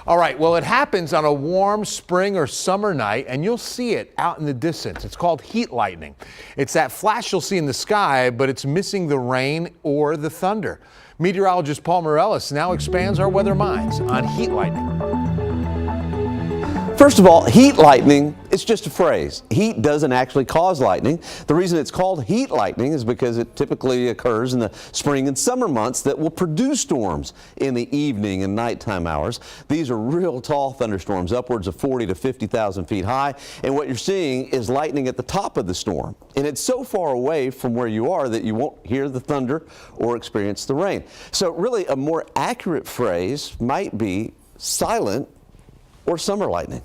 All right, well, it happens on a warm spring or summer night, and you'll see it out in the distance. It's called heat lightning. It's that flash you'll see in the sky, but it's missing the rain or the thunder. Meteorologist Paul Morellis now expands our weather minds on heat lightning. First of all, heat lightning is just a phrase. Heat doesn't actually cause lightning. The reason it's called heat lightning is because it typically occurs in the spring and summer months that will produce storms in the evening and nighttime hours. These are real tall thunderstorms, upwards of 40 to 50,000 feet high, and what you're seeing is lightning at the top of the storm. And it's so far away from where you are that you won't hear the thunder or experience the rain. So really a more accurate phrase might be silent or summer lightning.